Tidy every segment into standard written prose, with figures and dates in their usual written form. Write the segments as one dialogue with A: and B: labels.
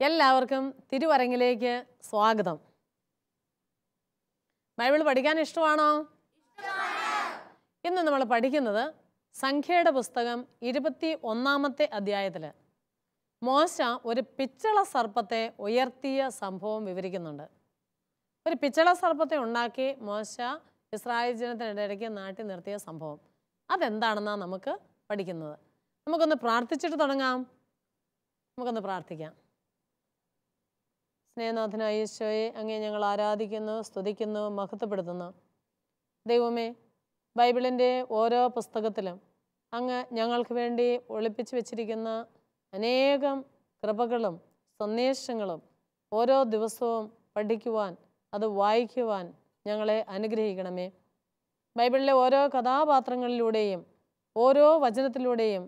A: എല്ലാവർക്കും തിരുവരങ്ങിലേക്ക് സ്വാഗതം. ബൈബിൾ പഠിക്കാൻ ഇഷ്ടമാണോ? ഇന്ന് നമ്മൾ പഠിക്കുന്നത് സംഖ്യയുടെ പുസ്തകം 21-ാമത്തെ അധ്യായത്തിൽ മോശ ഒരു പിച്ചള സർപ്പത്തെ ഉയർത്തിയ സംഭവം വിവരിക്കുന്നുണ്ട്. ഒരു പിച്ചള സർപ്പത്തെ ഉണ്ടാക്കി മോശ ഇസ്രായേൽ ജനത്തിനിടയ്ക്ക് നാട്ടി നിർത്തിയ സംഭവം അതെന്താണെന്നാണ് നമുക്ക് പഠിക്കുന്നത്. നമുക്കൊന്ന് പ്രാർത്ഥിച്ചിട്ട് തുടങ്ങാം. നമുക്കൊന്ന് പ്രാർത്ഥിക്കാം. സ്നേഹനാഥനായ ഈശോയെ, അങ്ങേ ഞങ്ങൾ ആരാധിക്കുന്നു, സ്തുതിക്കുന്നു, മഹത്വപ്പെടുത്തുന്നു. ദൈവമേ, ബൈബിളിൻ്റെ ഓരോ പുസ്തകത്തിലും അങ്ങ് ഞങ്ങൾക്ക് വേണ്ടി ഒളിപ്പിച്ചു വെച്ചിരിക്കുന്ന അനേകം കൃപകളും സന്ദേശങ്ങളും ഓരോ ദിവസവും പഠിക്കുവാൻ, അത് വായിക്കുവാൻ ഞങ്ങളെ അനുഗ്രഹിക്കണമേ. ബൈബിളിലെ ഓരോ കഥാപാത്രങ്ങളിലൂടെയും ഓരോ വചനത്തിലൂടെയും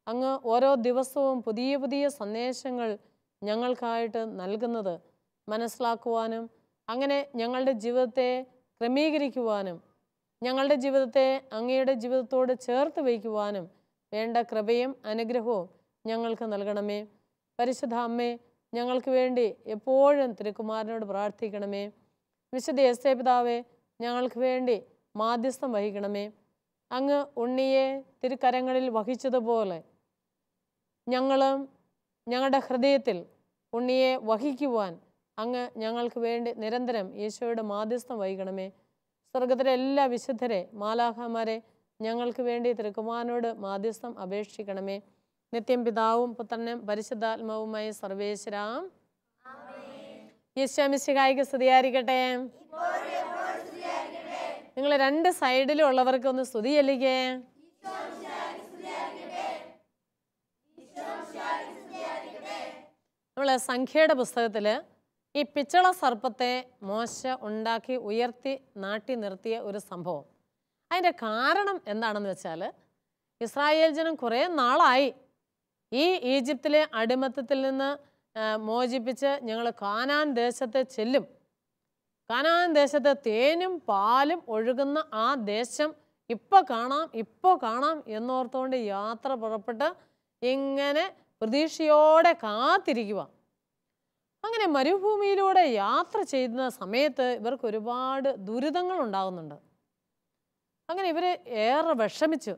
A: അങ്ങ് ഓരോ ദിവസവും പുതിയ പുതിയ സന്ദേശങ്ങൾ ഞങ്ങൾക്കായിട്ട് നൽകുന്നത് മനസ്സിലാക്കുവാനും അങ്ങനെ ഞങ്ങളുടെ ജീവിതത്തെ ക്രമീകരിക്കുവാനും ഞങ്ങളുടെ ജീവിതത്തെ അങ്ങയുടെ ജീവിതത്തോട് ചേർത്ത് വയ്ക്കുവാനും വേണ്ട കൃപയും അനുഗ്രഹവും ഞങ്ങൾക്ക് നൽകണമേ. പരിശുദ്ധ അമ്മേ, ഞങ്ങൾക്ക് വേണ്ടി എപ്പോഴും തിരുക്കുമാരനോട് പ്രാർത്ഥിക്കണമേ. വിശുദ്ധ യേശയ്യ പിതാവേ, ഞങ്ങൾക്ക് വേണ്ടി മാധ്യസ്ഥം വഹിക്കണമേ. അങ്ങ് ഉണ്ണിയെ തിരുക്കരങ്ങളിൽ വഹിച്ചതുപോലെ ഞങ്ങളും ഞങ്ങളുടെ ഹൃദയത്തിൽ ഉണ്ണിയെ വഹിക്കുവാൻ അങ്ങ് ഞങ്ങൾക്ക് വേണ്ടി നിരന്തരം ഈശോയുടെ മാധ്യസ്ഥം വഹിക്കണമേ. സ്വർഗത്തിലെ എല്ലാ വിശുദ്ധരെ, മാലാഖമാരെ ഞങ്ങൾക്ക് വേണ്ടി തിരുക്കുമാരനോട് മാധ്യസ്ഥം അപേക്ഷിക്കണമേ. നിത്യം പിതാവും പുത്രനും പരിശുദ്ധാത്മാവുമായി സർവേശ്വരാം. ഈശോ മിശിഹായ്ക്ക് സ്തുതിയായിരിക്കട്ടെ. നിങ്ങൾ രണ്ട് സൈഡിലും ഉള്ളവർക്ക് ഒന്ന് സ്തുതി ചൊല്ലിക്കേ. നമ്മൾ സംഖ്യയുടെ പുസ്തകത്തിൽ ഈ പിച്ചള സർപ്പത്തെ മോശ ഉണ്ടാക്കി ഉയർത്തി നാട്ടി നിർത്തിയ ഒരു സംഭവം, അതിൻ്റെ കാരണം എന്താണെന്ന് വെച്ചാൽ, ഇസ്രായേൽ ജനം കുറേ നാളായി ഈ ഈജിപ്തിലെ അടിമത്തത്തിൽ നിന്ന് മോചിപ്പിച്ച് ഞങ്ങൾ കാനാൻ ദേശത്തെ ചെല്ലും, കാനാൻ ദേശത്തെ തേനും പാലും ഒഴുകുന്ന ആ ദേശം ഇപ്പോൾ കാണാം എന്നോർത്തുകൊണ്ട് യാത്ര പുറപ്പെട്ട് ഇങ്ങനെ പ്രതീക്ഷയോടെ കാത്തിരിക്കുക. അങ്ങനെ മരുഭൂമിയിലൂടെ യാത്ര ചെയ്യുന്ന സമയത്ത് ഇവർക്ക് ഒരുപാട് ദുരിതങ്ങൾ ഉണ്ടാകുന്നുണ്ട്. അങ്ങനെ ഇവർ ഏറെ വിഷമിച്ചു.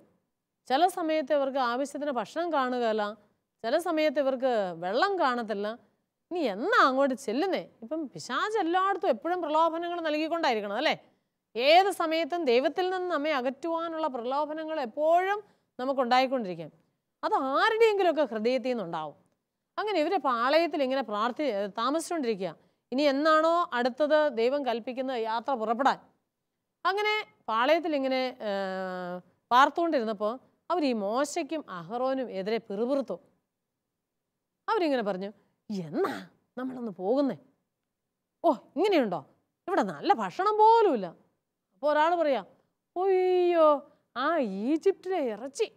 A: ചില സമയത്ത് ഇവർക്ക് ആവശ്യത്തിന് ഭക്ഷണം കാണുകയില്ല, ചില സമയത്ത് ഇവർക്ക് വെള്ളം കാണത്തില്ല. ഇനി എന്നാ അങ്ങോട്ട് ചെല്ലുന്നേ? ഇപ്പം പിശാച് എല്ലായിടത്തും എപ്പോഴും പ്രലോഭനങ്ങൾ നൽകിക്കൊണ്ടായിരിക്കണം അല്ലേ? ഏത് സമയത്തും ദൈവത്തിൽ നിന്ന് നമ്മെ അകറ്റുവാനുള്ള പ്രലോഭനങ്ങൾ എപ്പോഴും നമുക്കുണ്ടായിക്കൊണ്ടിരിക്കും. അത് ആരുടെയെങ്കിലുമൊക്കെ ഹൃദയത്തിൽ നിന്നുണ്ടാവും. അങ്ങനെ ഇവരെ പാളയത്തിൽ ഇങ്ങനെ താമസിച്ചുകൊണ്ടിരിക്കുക. ഇനി എന്നാണോ അടുത്തത് ദൈവം കൽപ്പിക്കുന്നത് യാത്ര പുറപ്പെടാൻ. അങ്ങനെ പാളയത്തിൽ ഇങ്ങനെ പാർത്തുകൊണ്ടിരുന്നപ്പോൾ അവർ ഈ മോശയ്ക്കും അഹറോനും എതിരെ പിറുപിറുത്തു. അവരിങ്ങനെ പറഞ്ഞു, എന്നാ നമ്മളൊന്ന് പോകുന്നേ? ഓ, ഇങ്ങനെയുണ്ടോ? ഇവിടെ നല്ല ഭക്ഷണം പോലുമില്ല. അപ്പോൾ ഒരാൾ പറയാം, ഒയ്യോ, ആ ഈജിപ്തിലെ ഇറച്ചി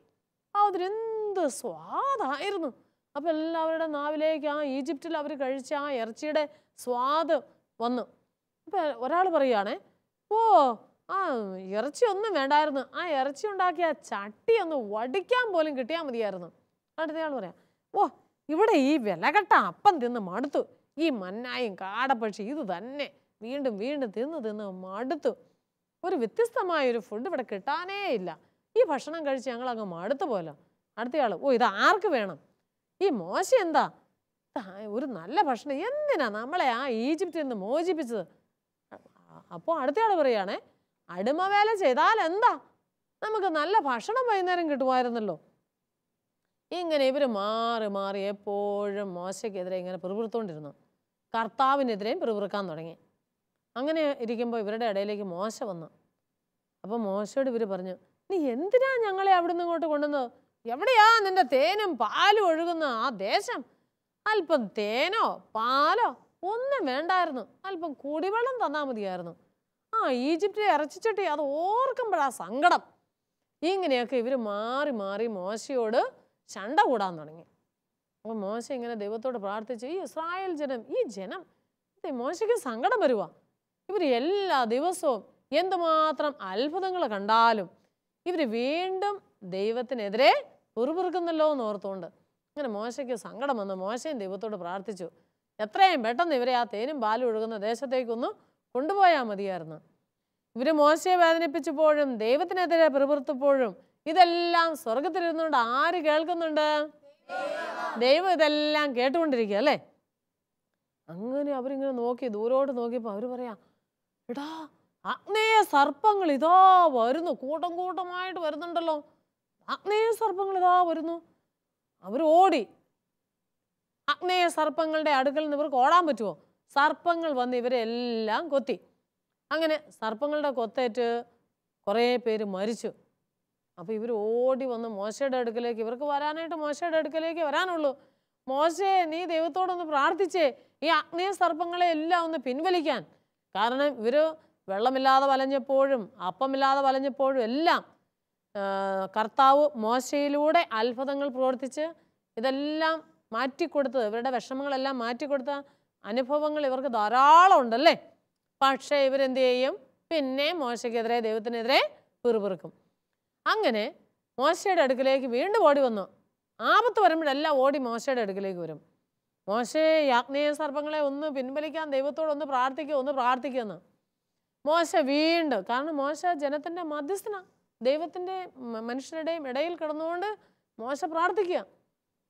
A: അതിനെന്ത് സ്വാദായിരുന്നു. അപ്പം എല്ലാവരുടെ നാവിലേക്ക് ആ ഈജിപ്തിൽ അവർ കഴിച്ച ആ ഇറച്ചിയുടെ സ്വാദ് വന്നു. അപ്പം ഒരാൾ പറയുകയാണേ, ഓ, ആ ഇറച്ചി ഒന്നും വേണ്ടായിരുന്നു, ആ ഇറച്ചി ഉണ്ടാക്കിയ ചട്ടി ഒന്ന് വടിക്കാൻ പോലും കിട്ടിയാൽ മതിയായിരുന്നു. അടുത്തയാൾ പറയാം, ഓ, ഇവിടെ ഈ വിലകെട്ട അപ്പം തിന്ന് മടുത്തു, ഈ മന്നായും കാടപ്പക്ഷി ഇത് തന്നെ വീണ്ടും വീണ്ടും തിന്ന് മടുത്തു, ഒരു വ്യത്യസ്തമായൊരു ഫുഡ് ഇവിടെ കിട്ടാനേ ഇല്ല, ഈ ഭക്ഷണം കഴിച്ച് ഞങ്ങൾ അങ്ങ് മടുത്തു പോലെ. അടുത്തയാൾ, ഓ, ഇത് ആർക്ക് വേണം? ഈ മോശ എന്താ ഒരു നല്ല ഭക്ഷണം, എന്തിനാ നമ്മളെ ആ ഈജിപ്തിൽ നിന്ന് മോചിപ്പിച്ചത്? അപ്പോൾ അടുത്തയാൾ പറയുകയാണേ, അടിമവേല ചെയ്താൽ എന്താ, നമുക്ക് നല്ല ഭക്ഷണം വൈകുന്നേരം കിട്ടുമായിരുന്നല്ലോ. ഇങ്ങനെ ഇവർ മാറി എപ്പോഴും മോശയ്ക്കെതിരെ ഇങ്ങനെ പിറുപിറുത്തുകൊണ്ടിരുന്നു. കർത്താവിനെതിരെയും പിറുപിറുക്കാൻ തുടങ്ങി. അങ്ങനെ ഇരിക്കുമ്പോൾ ഇവരുടെ ഇടയിലേക്ക് മോശ വന്നു. അപ്പോൾ മോശയോട് ഇവർ പറഞ്ഞു, നീ എന്തിനാ ഞങ്ങളെ അവിടുന്ന് ഇങ്ങോട്ട് കൊണ്ടുവന്നത്? എവിടെയാ നിന്റെ തേനും പാലും ഒഴുകുന്ന ആ ദേശം? അല്പം തേനോ പാലോ ഒന്നും വേണ്ടായിരുന്നു, അല്പം കുടിവെള്ളം തന്നാൽ മതിയായിരുന്നു. ആ ഈജിപ്തിലെ ഇറച്ചിച്ചട്ടി അത് ഓർക്കുമ്പോഴാ സങ്കടം. ഇങ്ങനെയൊക്കെ ഇവർ മാറി മോശയോട് ശണ്ട കൂടാൻ തുടങ്ങി. അപ്പോൾ മോശ ഇങ്ങനെ ദൈവത്തോട് പ്രാർത്ഥിച്ചു, ഈ ഇസ്രായേൽ ജനം, ഈ ജനം മോശയ്ക്ക് സങ്കടം വരുക. ഇവർ എല്ലാ ദിവസവും എന്തുമാത്രം അത്ഭുതങ്ങൾ കണ്ടാലും ഇവർ വീണ്ടും ദൈവത്തിനെതിരെ പിറുപിറുക്കുന്നല്ലോ എന്ന് ഓർത്തുകൊണ്ട് അങ്ങനെ മോശയ്ക്ക് സങ്കടം വന്നു. മോശയും ദൈവത്തോട് പ്രാർത്ഥിച്ചു, എത്രയും പെട്ടെന്ന് ഇവരെ ആ തേനും പാലും ഒഴുകുന്ന ദേശത്തേക്കൊന്ന് കൊണ്ടുപോയാൽ മതിയായിരുന്നു. ഇവർ മോശയെ വേദനിപ്പിച്ചപ്പോഴും ദൈവത്തിനെതിരെ പിറുപിറുത്തപ്പോഴും ഇതെല്ലാം സ്വർഗത്തിലിരുന്നുകൊണ്ട് ആര് കേൾക്കുന്നുണ്ട്? ദൈവം ഇതെല്ലാം കേട്ടുകൊണ്ടിരിക്കുക അല്ലേ. അങ്ങനെ അവരിങ്ങനെ നോക്കി, ദൂരോട്ട് നോക്കിയപ്പോൾ അവർ പറയാ, എടാ അഗ്നേയ സർപ്പങ്ങൾ ഇതാ വരുന്നു, കൂട്ടം കൂട്ടമായിട്ട് വരുന്നുണ്ടല്ലോ, അഗ്നേയ സർപ്പങ്ങൾ ഇതാ വരുന്നു. അവർ ഓടി. അഗ്നേയ സർപ്പങ്ങളുടെ അടുക്കൽ നിന്ന് ഇവർക്ക് ഓടാൻ പറ്റുമോ? സർപ്പങ്ങൾ വന്ന് ഇവരെ എല്ലാം കൊത്തി. അങ്ങനെ സർപ്പങ്ങളുടെ കൊത്തേറ്റ് കുറേ പേര് മരിച്ചു. അപ്പോൾ ഇവർ ഓടി വന്ന് മോശയുടെ അടുക്കലേക്ക്, ഇവർക്ക് വരാനായിട്ട് മോശയുടെ അടുക്കലേക്ക് വരാനുള്ളൂ. മോശേ, നീ ദൈവത്തോടൊന്ന് പ്രാർത്ഥിച്ചേ ഈ അഗ്നേയ സർപ്പങ്ങളെ എല്ലാം ഒന്ന് പിൻവലിക്കാൻ. കാരണം ഇവർ വെള്ളമില്ലാതെ വലഞ്ഞപ്പോഴും അപ്പമില്ലാതെ വലഞ്ഞപ്പോഴും എല്ലാം കർത്താവ് മോശയിലൂടെ അത്ഭുതങ്ങൾ പ്രവർത്തിച്ച് ഇതെല്ലാം മാറ്റിക്കൊടുത്തത്, ഇവരുടെ വിഷമങ്ങളെല്ലാം മാറ്റിക്കൊടുത്ത അനുഭവങ്ങൾ ഇവർക്ക് ധാരാളം ഉണ്ടല്ലേ. പക്ഷേ ഇവരെന്ത് ചെയ്യും? പിന്നെ മോശയ്ക്കെതിരെ, ദൈവത്തിനെതിരെ പിറുപിറുക്കും. അങ്ങനെ മോശയുടെ അടുക്കിലേക്ക് വീണ്ടും ഓടി വന്നു. ആപത്ത് വരുമ്പോഴെല്ലാം ഓടി മോശയുടെ അടുക്കിലേക്ക് വരും. മോശേ, ആഗ്നേയ സർപ്പങ്ങളെ ഒന്ന് പിൻവലിക്കാൻ ദൈവത്തോടൊന്ന് പ്രാർത്ഥിക്കുമെന്ന്. മോശ വീണ്ടും, കാരണം മോശ ജനത്തിൻ്റെ മധ്യസ്ഥനാണ്, ദൈവത്തിൻ്റെ മനുഷ്യരുടെയും ഇടയിൽ കിടന്നുകൊണ്ട് മോശ പ്രാർത്ഥിക്കുക.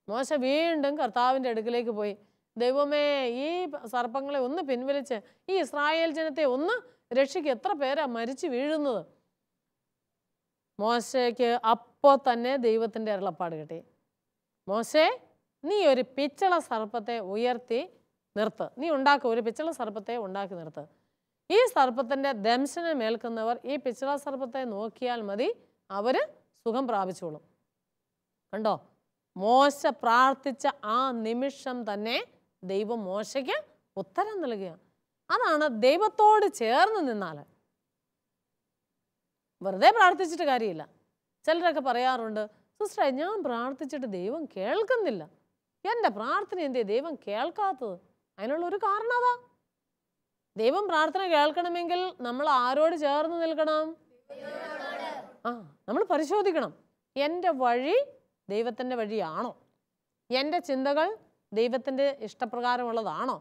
A: മോശ വീണ്ടും കർത്താവിൻ്റെ അടുക്കിലേക്ക് പോയി, ദൈവമേ ഈ സർപ്പങ്ങളെ ഒന്ന് പിൻവലിച്ച് ഈ ഇസ്രായേൽ ജനത്തെ ഒന്ന് രക്ഷിക്കുക, എത്ര പേരാ മരിച്ചു വീഴുന്നത്. മോശയ്ക്ക് അപ്പോൾ തന്നെ ദൈവത്തിൻ്റെ അരുളപ്പാട് കിട്ടി. മോശേ, നീ ഒരു പിച്ചള സർപ്പത്തെ ഉയർത്തി നിർത്ത്, നീ ഒരു പിച്ചള സർപ്പത്തെ ഉണ്ടാക്കി നിർത്ത്. ഈ സർപ്പത്തിൻ്റെ ദംശനം ഏൽക്കുന്നവർ ഈ പിച്ചള സർപ്പത്തെ നോക്കിയാൽ മതി, അവർ സുഖം പ്രാപിച്ചോളും. കണ്ടോ, മോശ പ്രാർത്ഥിച്ച ആ നിമിഷം തന്നെ ദൈവം മോശയ്ക്ക് ഉത്തരം നൽകുക. അതാണ് ദൈവത്തോട് ചേർന്ന് നിന്നാൽ. വെറുതെ പ്രാർത്ഥിച്ചിട്ട് കാര്യമില്ല. ചിലരൊക്കെ പറയാറുണ്ട്, സിസ്റ്ററെ ഞാൻ പ്രാർത്ഥിച്ചിട്ട് ദൈവം കേൾക്കുന്നില്ല, എൻ്റെ പ്രാർത്ഥന എന്തേ ദൈവം കേൾക്കാത്തത്? അതിനുള്ളൊരു കാരണം അതാ. ദൈവം പ്രാർത്ഥന കേൾക്കണമെങ്കിൽ നമ്മൾ ആരോട് ചേർന്ന് നിൽക്കണം? നമ്മൾ പരിശോധിക്കണം, എൻ്റെ വഴി ദൈവത്തിൻ്റെ വഴിയാണോ? എൻ്റെ ചിന്തകൾ ദൈവത്തിൻ്റെ ഇഷ്ടപ്രകാരമുള്ളതാണോ?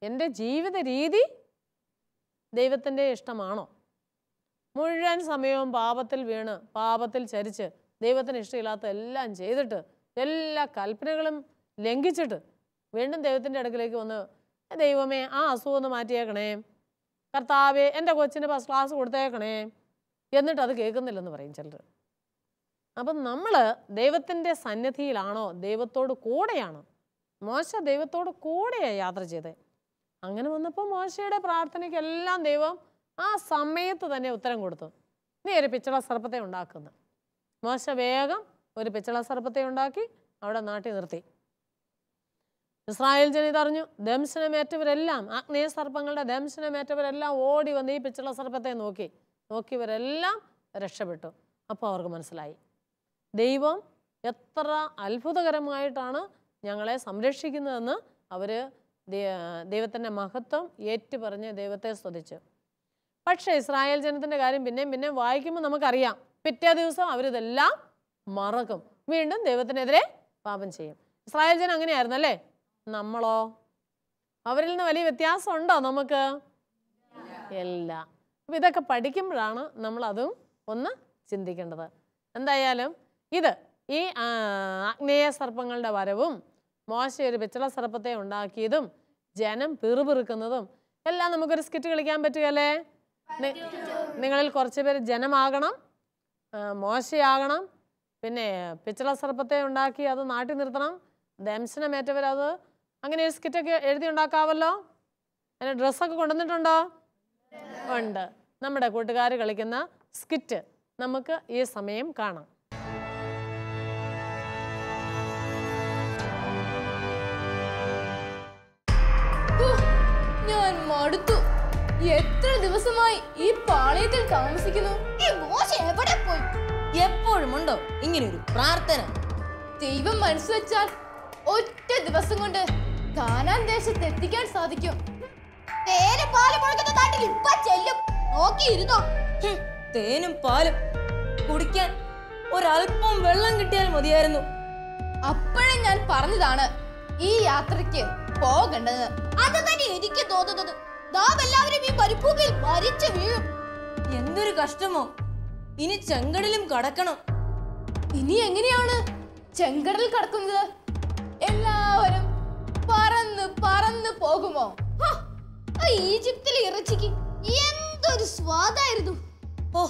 A: എൻ്റെ ജീവിത രീതി ദൈവത്തിൻ്റെ ഇഷ്ടമാണോ? മുഴുവൻ സമയവും പാപത്തിൽ വീണ് പാപത്തിൽ ചരിച്ച് ദൈവത്തിന് ഇഷ്ടമില്ലാത്ത എല്ലാം ചെയ്തിട്ട് എല്ലാ കൽപ്പനകളും ലംഘിച്ചിട്ട് വീണ്ടും ദൈവത്തിൻ്റെ അടുക്കിലേക്ക് വന്ന്, ദൈവമേ ആ അസുഖം ഒന്ന് മാറ്റിയേക്കണേ, കർത്താവേ എൻ്റെ കൊച്ചിന് ഫസ്റ്റ് ക്ലാസ് കൊടുത്തേക്കണേ, എന്നിട്ട് അത് കേൾക്കുന്നില്ലെന്ന് പറയും ചിലർ. അപ്പം നമ്മൾ ദൈവത്തിൻ്റെ സന്നിധിയിലാണോ? ദൈവത്തോട് കൂടെയാണോ? മോശ ദൈവത്തോട് കൂടെയാണ് യാത്ര ചെയ്തത്. അങ്ങനെ വന്നപ്പോൾ മോശയുടെ പ്രാർത്ഥനയ്ക്കെല്ലാം ദൈവം ആ സമയത്ത് തന്നെ ഉത്തരം കൊടുത്തു. നീ ഒരു പിച്ചള സർപ്പത്തെ ഉണ്ടാക്കുന്ന. മോശ വേഗം ഒരു പിച്ചള സർപ്പത്തെ ഉണ്ടാക്കി അവിടെ നാട്ടി നിർത്തി. ഇസ്രായേൽ ജനം ഇതറിഞ്ഞു. ദംശനമേറ്റവരെല്ലാം, ആഗ്നേയ സർപ്പങ്ങളുടെ ദംശനമേറ്റവരെല്ലാം ഓടി വന്ന് ഈ പിച്ചള സർപ്പത്തെ നോക്കിയവരെല്ലാം രക്ഷപ്പെട്ടു. അപ്പോൾ അവർക്ക് മനസ്സിലായി, ദൈവം എത്ര അത്ഭുതകരമായിട്ടാണ് ഞങ്ങളെ സംരക്ഷിക്കുന്നതെന്ന്. അവർ ദൈവത്തിൻ്റെ മഹത്വം ഏറ്റുപറഞ്ഞ് ദൈവത്തെ സ്തുതിച്ചു. പക്ഷേ ഇസ്രായേൽ ജനത്തിൻ്റെ കാര്യം പിന്നെയും വായിക്കുമ്പോൾ നമുക്കറിയാം, പിറ്റേ ദിവസം അവരിതെല്ലാം മറക്കും, വീണ്ടും ദൈവത്തിനെതിരെ പാപം ചെയ്യും. ഇസ്രായേൽ ജനം അങ്ങനെയായിരുന്നു അല്ലേ? നമ്മളോ? അവരിൽ നിന്ന് വലിയ വ്യത്യാസം ഉണ്ടോ നമുക്ക്? ഇല്ല. അപ്പം ഇതൊക്കെ പഠിക്കുമ്പോഴാണ് നമ്മളതും ഒന്ന് ചിന്തിക്കേണ്ടത്. എന്തായാലും ഇത് ഈ ആഗ്നേയ സർപ്പങ്ങളുടെ വരവും മോശ ഒരു പിച്ചള സർപ്പത്തെ ഉണ്ടാക്കിയതും ജനം പിറുപിറുക്കുന്നതും എല്ലാം നമുക്കൊരു സ്കിറ്റ് കളിക്കാൻ പറ്റുകയല്ലേ? നിങ്ങളിൽ കുറച്ച് പേര് ജനമാകണം, മോശയാകണം, പിന്നെ പിച്ചള സർപ്പത്തെ ഉണ്ടാക്കി അത് നാട്ടി നിർത്തണം, ദംശനമേറ്റവരത് അങ്ങനെ ഒരു സ്കിറ്റൊക്കെ എഴുതി ഉണ്ടാക്കാവല്ലോ. അതിന് ഡ്രസ്സൊക്കെ കൊണ്ടുവന്നിട്ടുണ്ടോ? ഉണ്ട്. നമ്മുടെ കൂട്ടുകാർ കളിക്കുന്ന സ്കിറ്റ് നമുക്ക് ഈ സമയം കാണാം.
B: ഞാൻ മടുത്തു. എത്ര ദിവസമായി ഈ പാളയത്തിൽ താമസിക്കുന്നു. ഈ മോശ എവിടെ പോയി?
C: എപ്പോഴും ഉണ്ടോ ഇങ്ങനെ ഒരു പ്രാർത്ഥന?
B: ദൈവം മനസ്സ് വെച്ചാൽ ഒറ്റ ദിവസം കൊണ്ട് കാനാൻ ദേശത്ത് എത്തിക്കാൻ സാധിക്കും.
C: തേനും പാലും കുടിക്കാൻ ഒരല്പം വെള്ളം കിട്ടിയാൽ മതിയായിരുന്നു.
B: അപ്പോഴേ ഞാൻ പറഞ്ഞതാണ്, ഈ യാത്രയ്ക്ക് പോകേണ്ടത്. അത് തന്നെ എനിക്ക് തോന്നുന്നത്. നാം എല്ലാവരും ഈ മരുഭൂമിയിൽ മരിച്ചു വീഴും.
C: എന്തൊരു കഷ്ടമോ! ഇനി ചെങ്കടലും കടക്കണം.
B: ഇനി എങ്ങനെയാണ് ചെങ്കടൽ കടക്കുന്നത്? എല്ലാവരും പറന്ന് പറന്ന് പോകുമോ? ഈജിപ്തിലെ ഇറച്ചിക്ക് എന്തൊരു സ്വാദായിരുന്നു.
C: ഓ,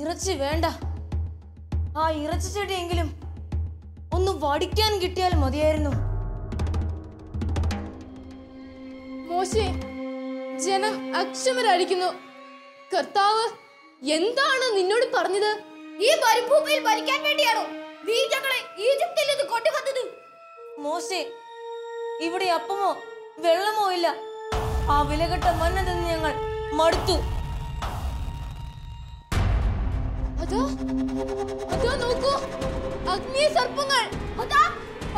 C: ഇറച്ചി വേണ്ട. ആ ഇറച്ചി ചെടിയെങ്കിലും ഒന്ന് വടിക്കാൻ കിട്ടിയാൽ മതിയായിരുന്നു.
B: മോശേ, ജനം അക്ഷമരായിരിക്കുന്നു. കർത്താവ് എന്താണ് നിന്നോട് പറഞ്ഞത്? ഈ മരുഭൂമിയിൽ മരിക്കാൻ വേണ്ടിയാണോ നീ ഞങ്ങളെ ഈജിപ്തിൽ നിന്ന് കൊണ്ടുവന്നത്?
C: മോശേ, ഇവിടെ അപ്പമോ വെള്ളമോ ഇല്ല. ആ വിലകെട്ട മന്ന തിന്ന് ഞങ്ങൾ മടുത്തു.
B: അതോ അതോ നോക്കൂ, അഗ്നി സർപ്പങ്ങൾ. അതാ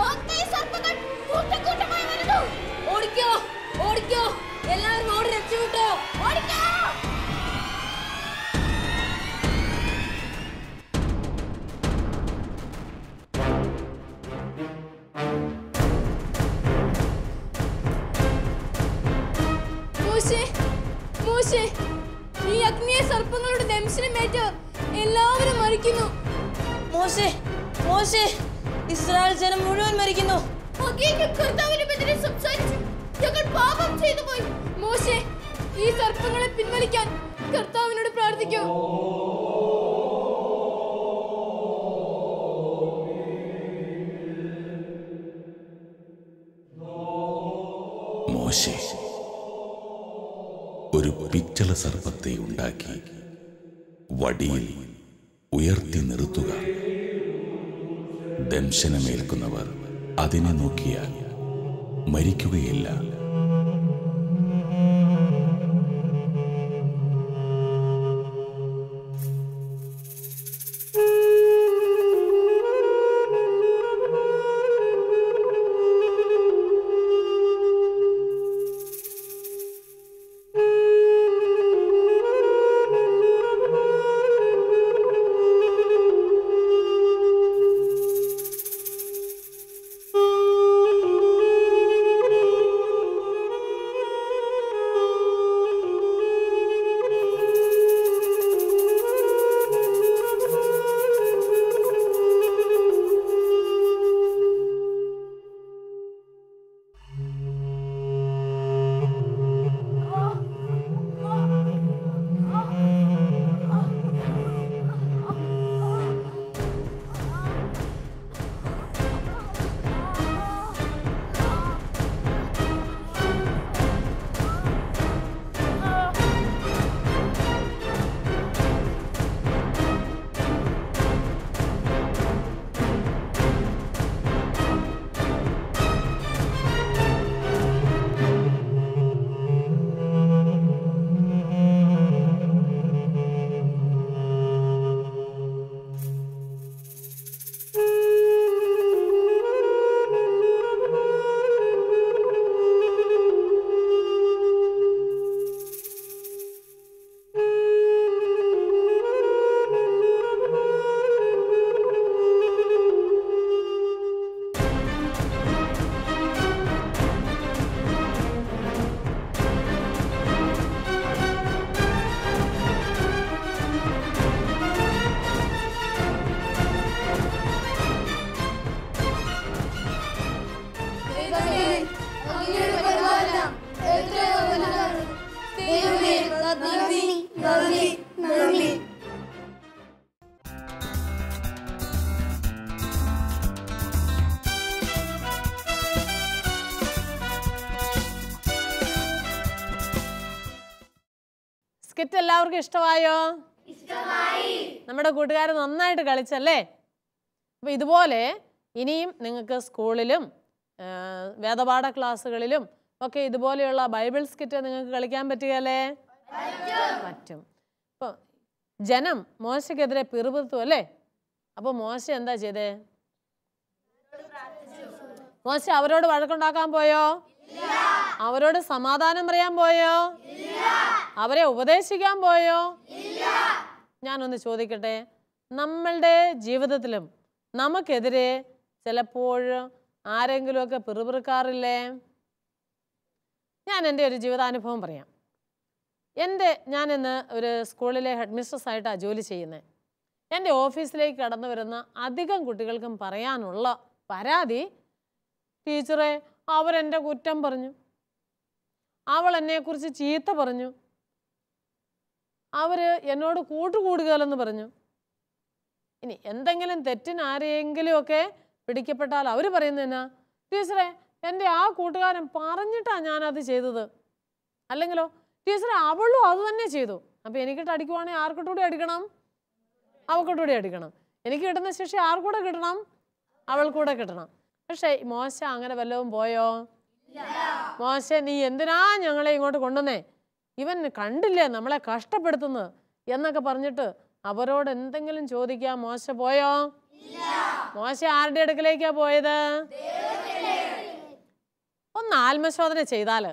B: അഗ്നി സർപ്പങ്ങൾ കൂട്ടമായി വരുന്നു.
C: ഓടിക്കോ, ഓടിക്കോ, എല്ലാവരും ഓടി രക്ഷപ്പെട്ടോ.
B: ഓടിക്കോ. മോശേ, ഈ അഗ്നിയെ സർപ്പങ്ങളുടെ ദംശനമേറ്റ് എല്ലാവരും മരിക്കുന്നു.
C: മോശേ, മോശേ, ഇസ്രായേൽ ജനം മുഴുവൻ മരിക്കുന്നു.
B: കർത്താവിനെതിരെ സംസാരിച്ചു ഞങ്ങൾ പാപം ചെയ്തു പോയി. മോശേ, ഈ സർപ്പങ്ങളെ പിൻവലിക്കാൻ കർത്താവിനോട് പ്രാർത്ഥിക്കൂ.
D: മോശെ ഒരു പിച്ചള സർപ്പത്തെ ഉണ്ടാക്കി വടിയിൽ ഉയർത്തി നിർത്തുക. ദംശനമേൽക്കുന്നവർ അതിനെ നോക്കിയാൽ മരിക്കുകയില്ല.
A: സ്കിറ്റ് എല്ലാവർക്കും ഇഷ്ടമായോ? നമ്മുടെ കൂട്ടുകാർ നന്നായിട്ട് കളിച്ചല്ലേ? അപ്പോൾ ഇതുപോലെ ഇനിയും നിങ്ങൾക്ക് സ്കൂളിലും വേദപാഠ ക്ലാസ്സുകളിലും ഒക്കെ ഇതുപോലെയുള്ള ബൈബിൾ സ്കിറ്റ് നിങ്ങൾക്ക് കളിക്കാൻ പറ്റുകയല്ലേ? പറ്റും. ഇപ്പോൾ ജനം മോശയ്ക്കെതിരെ പിറുപിറുത്തു അല്ലേ? അപ്പോൾ മോശ എന്താ ചെയ്തേ? മോശ അവരോട് വഴക്കുണ്ടാക്കാൻ പോയോ? അവരോട് സമാധാനം പറയാൻ പോയോ? അവരെ ഉപദേശിക്കാൻ പോയോ? ഞാനൊന്ന് ചോദിക്കട്ടെ, നമ്മളുടെ ജീവിതത്തിലും നമുക്കെതിരെ ചിലപ്പോൾ ആരെങ്കിലുമൊക്കെ പിറുപിറുക്കാറില്ലേ? ഞാൻ എൻ്റെ ഒരു ജീവിതാനുഭവം പറയാം. ഞാനിന്ന് ഒരു സ്കൂളിലെ ഹെഡ് മിസ്ട്രസ്സായിട്ടാണ് ജോലി ചെയ്യുന്നത്. എൻ്റെ ഓഫീസിലേക്ക് കടന്നു വരുന്ന അധികം കുട്ടികൾക്കും പറയാനുള്ള പരാതി, ടീച്ചറെ അവരെൻ്റെ കുറ്റം പറഞ്ഞു, അവൾ എന്നെക്കുറിച്ച് ചീത്ത പറഞ്ഞു, അവർ എന്നോട് കൂട്ടുകൂടുകയെന്ന് പറഞ്ഞു. ഇനി എന്തെങ്കിലും തെറ്റിന് ആരെയെങ്കിലുമൊക്കെ പിടിക്കപ്പെട്ടാൽ അവർ പറയുന്നതെന്നാ, ടീച്ചറെ എൻ്റെ ആ കൂട്ടുകാരൻ പറഞ്ഞിട്ടാണ് ഞാനത് ചെയ്തത്, അല്ലെങ്കിലോ ടീച്ചറെ അവളും അത് തന്നെ ചെയ്തു. അപ്പം എനിക്കിട്ട് അടിക്കുവാണെങ്കിൽ ആർക്കിട്ടൂടെ അടിക്കണം? അവൾക്കിട്ടൂടെ അടിക്കണം. എനിക്ക് കിട്ടുന്ന ശിക്ഷ ആർക്കൂടെ കിട്ടണം? അവൾക്കൂടെ കിട്ടണം. പക്ഷേ മോശ അങ്ങനെ വല്ലതും പോയോ? മോശ നീ എന്തിനാ ഞങ്ങളെ ഇങ്ങോട്ട് കൊണ്ടുവന്നേ, ഇവൻ കണ്ടില്ലേ നമ്മളെ കഷ്ടപ്പെടുത്തുന്നത് എന്നൊക്കെ പറഞ്ഞിട്ട് അവരോട് എന്തെങ്കിലും ചോദിക്കാൻ മോശ പോയോ? മോശ ആരുടെ അടുക്കലേക്കാ പോയത്? ഒന്ന് ആത്മശോധന ചെയ്താൽ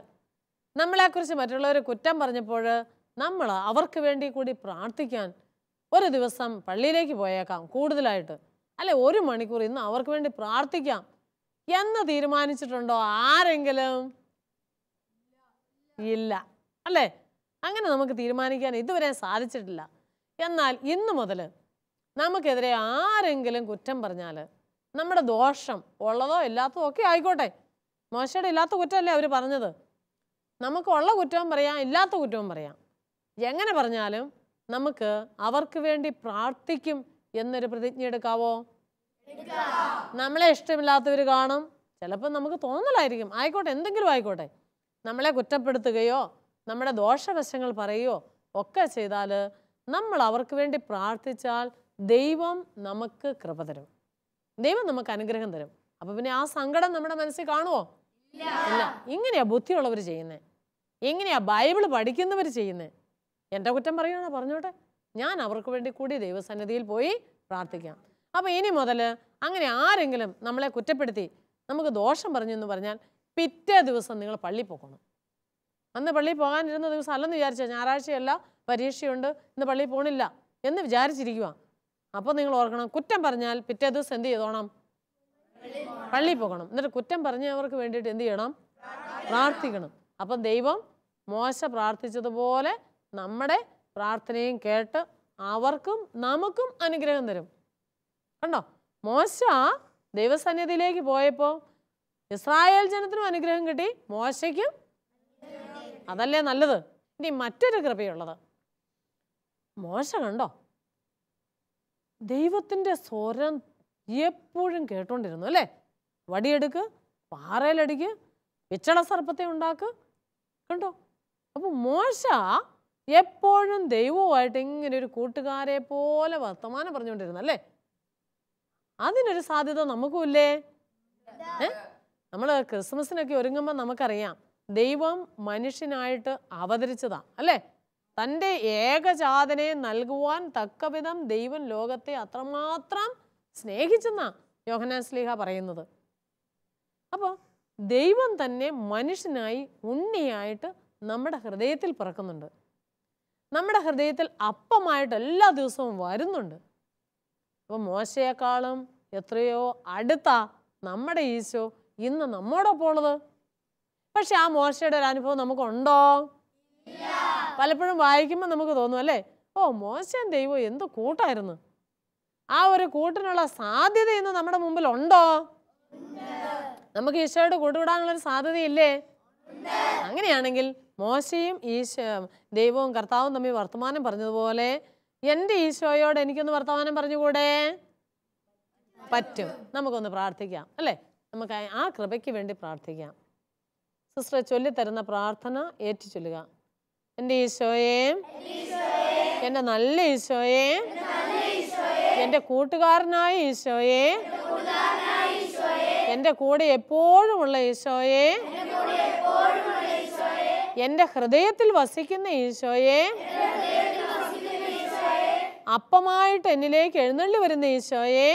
A: നമ്മളെക്കുറിച്ച് മറ്റുള്ളവർ കുറ്റം പറഞ്ഞപ്പോൾ നമ്മൾ അവർക്ക് വേണ്ടി കൂടി പ്രാർത്ഥിക്കാൻ ഒരു ദിവസം പള്ളിയിലേക്ക് പോയേക്കാം കൂടുതലായിട്ട്, അല്ലെ 1 മണിക്കൂർ ഇന്ന് അവർക്ക് വേണ്ടി പ്രാർത്ഥിക്കാം എന്ന് തീരുമാനിച്ചിട്ടുണ്ടോ ആരെങ്കിലും? ഇല്ല, അല്ലേ? അങ്ങനെ നമുക്ക് തീരുമാനിക്കാൻ ഇതുവരെ സാധിച്ചിട്ടില്ല. എന്നാൽ ഇന്ന് മുതൽ നമുക്കെതിരെ ആരെങ്കിലും കുറ്റം പറഞ്ഞാൽ നമ്മുടെ ദോഷം ഉള്ളതോ ഇല്ലാത്തതോ ഒക്കെ ആയിക്കോട്ടെ, മോശയുടെ ഇല്ലാത്ത കുറ്റമല്ലേ അവർ പറഞ്ഞത്, നമുക്കുള്ള കുറ്റവും പറയാം ഇല്ലാത്ത കുറ്റവും പറയാം. എങ്ങനെ പറഞ്ഞാലും നമുക്ക് അവർക്ക് വേണ്ടി പ്രാർത്ഥിക്കും എന്നൊരു പ്രതിജ്ഞ എടുക്കാവോ? നമ്മളെ ഇഷ്ടമില്ലാത്തവർ കാണും, ചിലപ്പോൾ നമുക്ക് തോന്നലായിരിക്കും, ആയിക്കോട്ടെ എന്തെങ്കിലും ആയിക്കോട്ടെ, നമ്മളെ കുറ്റപ്പെടുത്തുകയോ നമ്മുടെ ദോഷവശങ്ങൾ പറയുകയോ ഒക്കെ ചെയ്താൽ നമ്മൾ അവർക്ക് വേണ്ടി പ്രാർത്ഥിച്ചാൽ ദൈവം നമുക്ക് കൃപ തരും, ദൈവം നമുക്ക് അനുഗ്രഹം തരും. അപ്പം പിന്നെ ആ സങ്കടം നമ്മുടെ മനസ്സിൽ കാണുമോ? ഇല്ല. ഇങ്ങനെയാ ബുദ്ധിയുള്ളവർ ചെയ്യുന്നത്, ഇങ്ങനെയാ ബൈബിൾ പഠിക്കുന്നവർ ചെയ്യുന്നത്. എൻ്റെ കുറ്റം പറയുകയാണോ പറഞ്ഞോട്ടെ, ഞാൻ അവർക്ക് വേണ്ടി കൂടി ദൈവസന്നിധിയിൽ പോയി പ്രാർത്ഥിക്കാം. അപ്പം ഇനി മുതൽ അങ്ങനെ ആരെങ്കിലും നമ്മളെ കുറ്റപ്പെടുത്തി നമുക്ക് ദോഷം പറഞ്ഞു എന്ന് പറഞ്ഞാൽ പിറ്റേ ദിവസം നിങ്ങൾ പള്ളിയിൽ പോകണം. അന്ന് പള്ളിയിൽ പോകാനിരുന്ന ദിവസം അല്ലെന്ന് വിചാരിച്ചാൽ ഞായറാഴ്ചയല്ല പരീക്ഷയുണ്ട് ഇന്ന് പള്ളിയിൽ പോകണില്ല എന്ന് വിചാരിച്ചിരിക്കുക. അപ്പോൾ നിങ്ങൾ ഓർക്കണം, കുറ്റം പറഞ്ഞാൽ പിറ്റേ ദിവസം എന്ത് ചെയ്തോണം? പള്ളിയിൽ പോകണം. എന്നിട്ട് കുറ്റം പറഞ്ഞവർക്ക് വേണ്ടിയിട്ട് എന്ത് ചെയ്യണം? പ്രാർത്ഥിക്കണം. അപ്പം ദൈവം മോശ പ്രാർത്ഥിച്ചതുപോലെ നമ്മുടെ പ്രാർത്ഥനയും കേട്ട് അവർക്കും നമുക്കും അനുഗ്രഹം തരും. കണ്ടോ, മോശ ദൈവസന്നിധിയിലേക്ക് പോയപ്പോൾ ഇസ്രായേൽ ജനത്തിനും അനുഗ്രഹം കിട്ടി, മോശയ്ക്കും. അതല്ലേ നല്ലത്. ഇനി മറ്റൊരു കൃപയുള്ളത്, മോശ കണ്ടോ ദൈവത്തിൻ്റെ സ്വരം എപ്പോഴും കേട്ടോണ്ടിരുന്നു, അല്ലേ? വടിയെടുക്ക്, പാറയിലടിക്ക്, പിച്ചള സർപ്പത്തെ ഉണ്ടാക്ക്, കണ്ടോ. അപ്പം മോശ എപ്പോഴും ദൈവവുമായിട്ട് ഇങ്ങനെ ഒരു കൂട്ടുകാരെ പോലെ വർത്തമാനം പറഞ്ഞുകൊണ്ടിരുന്നു, അല്ലേ? അതിനൊരു സാധ്യത നമുക്കുമില്ലേ? നമ്മൾ ക്രിസ്മസിനൊക്കെ ഒരുങ്ങുമ്പോൾ നമുക്കറിയാം ദൈവം മനുഷ്യനായിട്ട് അവതരിച്ചതാ, അല്ലേ? തൻ്റെ ഏകജാതനെ നൽകുവാൻ തക്കവിധം ദൈവം ലോകത്തെ അത്രമാത്രം സ്നേഹിച്ചെന്നാ യോഹന്നാൻ ശ്ലീഹ പറയുന്നത്. അപ്പോൾ ദൈവം തന്നെ മനുഷ്യനായി ഉണ്ണിയായിട്ട് നമ്മുടെ ഹൃദയത്തിൽ പിറക്കുന്നുണ്ട്, നമ്മുടെ ഹൃദയത്തിൽ അപ്പമായിട്ട് എല്ലാ ദിവസവും വരുന്നുണ്ട്. അപ്പോൾ മോശയെക്കാളും എത്രയോ അടുത്താ നമ്മുടെ ഈശോ ഇന്ന് നമ്മോടൊപ്പം ഉള്ളത്. പക്ഷെ ആ മോശയുടെ ഒരു അനുഭവം നമുക്കുണ്ടോ? പലപ്പോഴും വായിക്കുമ്പോൾ നമുക്ക് തോന്നും, അല്ലേ, ഓ മോശയും ദൈവം എന്ത് കൂട്ടായിരുന്നു. ആ ഒരു കൂട്ടിനുള്ള സാധ്യത ഇന്ന് നമ്മുടെ മുമ്പിൽ ഉണ്ടോ? നമുക്ക് ഈശോയോട് കൂട്ടുകൂടാനുള്ളൊരു സാധ്യതയില്ലേ? അങ്ങനെയാണെങ്കിൽ മോശയും ദൈവവും കർത്താവും തമ്മിൽ വർത്തമാനം പറഞ്ഞതുപോലെ എൻ്റെ ഈശോയോട് എനിക്കൊന്ന് വർത്തമാനം പറഞ്ഞുകൂടെ? പറ്റും. നമുക്കൊന്ന് പ്രാർത്ഥിക്കാം, അല്ലേ? നമുക്ക് ആ കൃപയ്ക്ക് വേണ്ടി പ്രാർത്ഥിക്കാം. സിസ്റ്റർ ചൊല്ലിത്തരുന്ന പ്രാർത്ഥന ഏറ്റു ചൊല്ലുക. എൻ്റെ ഈശോയെ, എൻ്റെ നല്ല ഈശോയെ, എൻ്റെ കൂട്ടുകാരനായ ഈശോയെ, എൻ്റെ കൂടെ എപ്പോഴുമുള്ള ഈശോയെ, എൻ്റെ ഹൃദയത്തിൽ വസിക്കുന്ന ഈശോയെ, അപ്പമായിട്ട് എന്നിലേക്ക് എഴുന്നള്ളി വരുന്ന ഈശോയെ,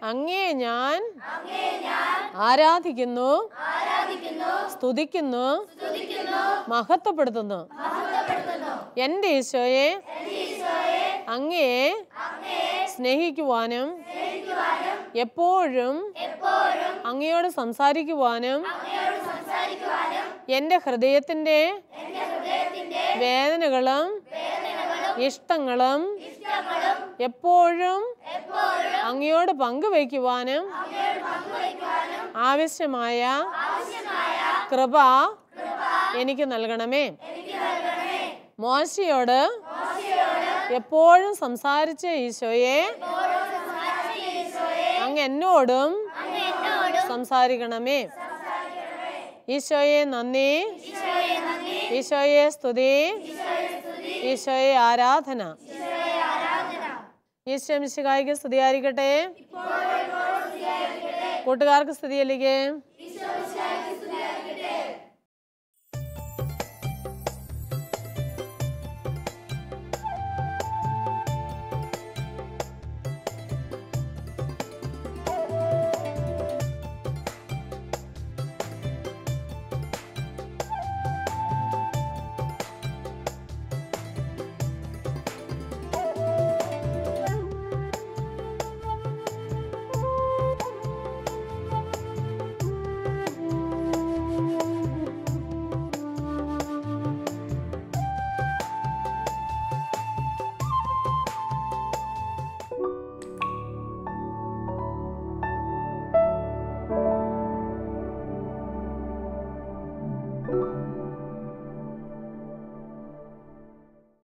A: അങ്ങേ ഞാൻ ആരാധിക്കുന്നു, സ്തുതിക്കുന്നു, മഹത്വപ്പെടുത്തുന്നു. എൻ്റെ ഈശോയെ അങ്ങയെ സ്നേഹിക്കുവാനും എപ്പോഴും അങ്ങയോട് സംസാരിക്കുവാനും എൻ്റെ ഹൃദയത്തിൻ്റെ വേദനകളും ഇഷ്ടങ്ങളും എപ്പോഴും അങ്ങയോട് പങ്കുവയ്ക്കുവാനും ആവശ്യമായ കൃപ എനിക്ക് നൽകണമേ. മോശയോട് എപ്പോഴും സംസാരിച്ച ഈശോയെ, അങ്ങ് എന്നോടും സംസാരിക്കണമേ. ഈശോയെ നന്ദി, ഈശോയെ സ്തുതി, ഈശോയെ ആരാധന. ഈശോ മിശിഹായിക്ക് സ്തുതിയായിരിക്കട്ടെ. കൂട്ടുകാർക്ക് സ്തുതിയല്ലേ.